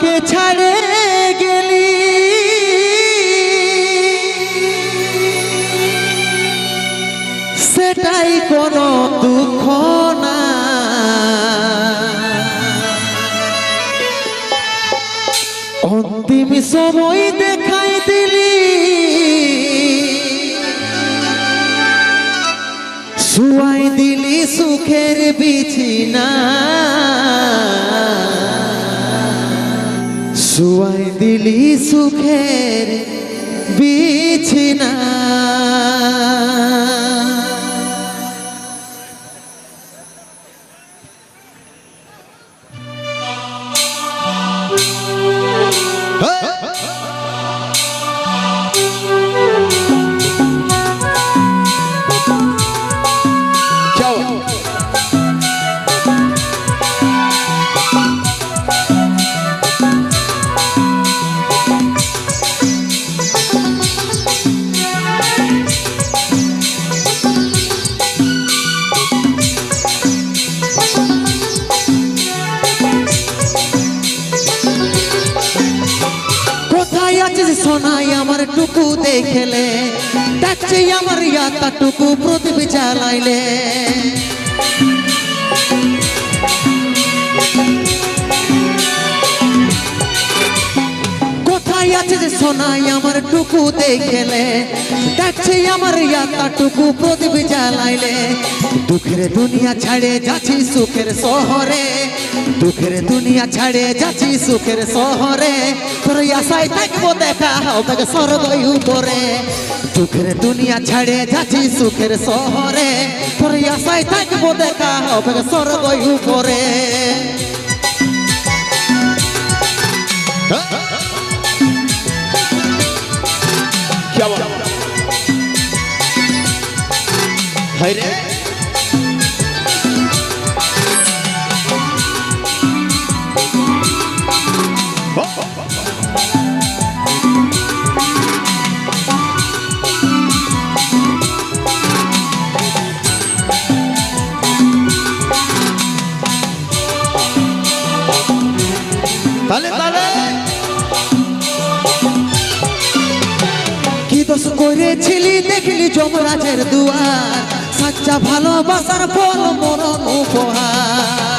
আমাকে ছাড়ে গেলি সেটাই কোনো দুঃখ না, অন্তিম সময় দেখাই দিলি শুয়াই দিলি সুখের বিছানা, শুয়াই দিলি সুখের বিছানা। সোনাই আমার টুকু দেখলে ডাকছে আমার ইয়াতা টুকু প্রদীপ জ্বালাইলে, কোথায় আছে যে সোনাই আমার টুকু দেখলে ডাকছে আমার ইয়াতা টুকু প্রদীপ জ্বালাইলে। দুঃখের দুনিয়া ছাড়ে যাচ্ছি সুখের শহরে, দুঃখের দুনিয়া ছাড়ে যাচ্ছি সুখের শহরে, তোর আশায় থাকবো দেখা হবে স্বর্গ উপরে। দুঃখের দুনিয়া ছাড়ে যাচ্ছি সুখের শহরে, তোর আশায় থাকবো দেখা হবে স্বর্গ উপরে। কি দোষ করেছিলি দেখলি যমরাজের দুয়ার, সাচ্চা ভালোবাসার ফল মরণ উপহার।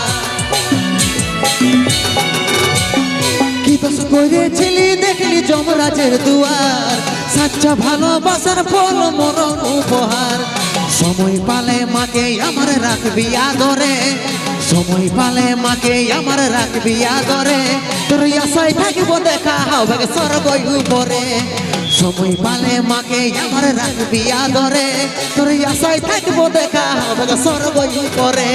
কি দোষ করেছিলি দেখলি যমরাজের দুয়ার, সাচ্চা ভালোবাসার ফল মরণ উপহার। সময় পালে মাকে আমার রাখবি আদরে, সময় পালে মাকে আমার রাখবি আদরে, তোর আশায় থাকবো দেখা হবে স্বর্গ উপরে। সময় পালে মাকে আমার রাখবি আদরে, তোর আশায় থাকবো দেখা হবে স্বর্গ উপরে।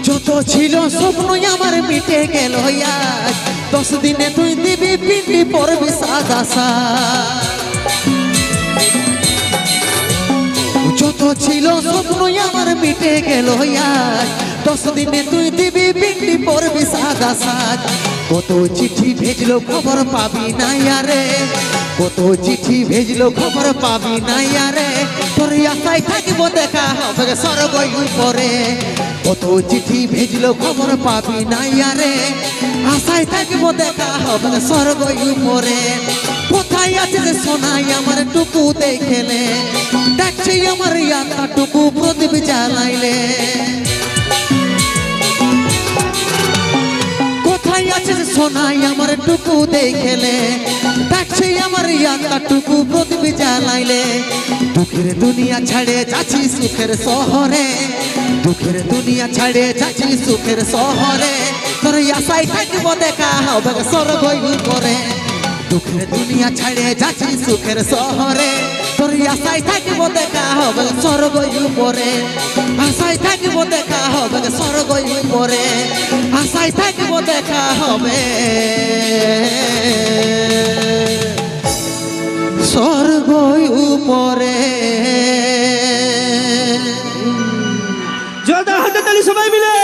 যত ছিল স্বপ্ন আমার মিটে গেল আজ, 10 দিনে তুই দিবি পিন্ডি পড়বি সাদা সাজ। যত ছিল স্বপ্ন আমার মিটে গেল আজ, 10 দিনে তুই দিবি পিন্ডি পড়বি সাদা সাজ। কত চিঠি ভেজলো খবর পাবি না আরে, কত চিঠি ভেজলো খবর পাবি না আরে, তোর আশায় থাকবো দেখা হবে স্বর্গ উপরে। কত চিঠি ভেজলো খবর পাবি না আরে, আশায় থাকবো দেখা হবে স্বর্গ উপরে। কোথায় আছে যে সোনাই আমার টুকু দেখলে ডাকছে আমার ইয়াতা টুকু প্রদীপ জ্বালাইলে। কোথায় আছে যে সোনাই আমার টুকু দেখলে ডাকছে আমার ইয়াতা টুকু প্রদীপ জ্বালাইলে। দুঃখের দুনিয়া ছাড়ে যাচ্ছি সুখের শহরে, দুঃখের দুনিয়া ছাড়ে যাচ্ছি সুখের শহরে, তোর আশায় থাকবো দেখা হবে স্বর্গ উপরে। দুঃখের দুনিয়া ছাড়ে যাচ্ছি সুখের শহরে, তোর আশায় থাকিব দেখা হবে স্বর্গ উপরে, আশায় থাকিব দেখা হবে স্বর্গ উপরে, আশায় থাকিব দেখা হবে স্বর্গ উপরে। জোরদার হাতে তালি সবাই মিলে।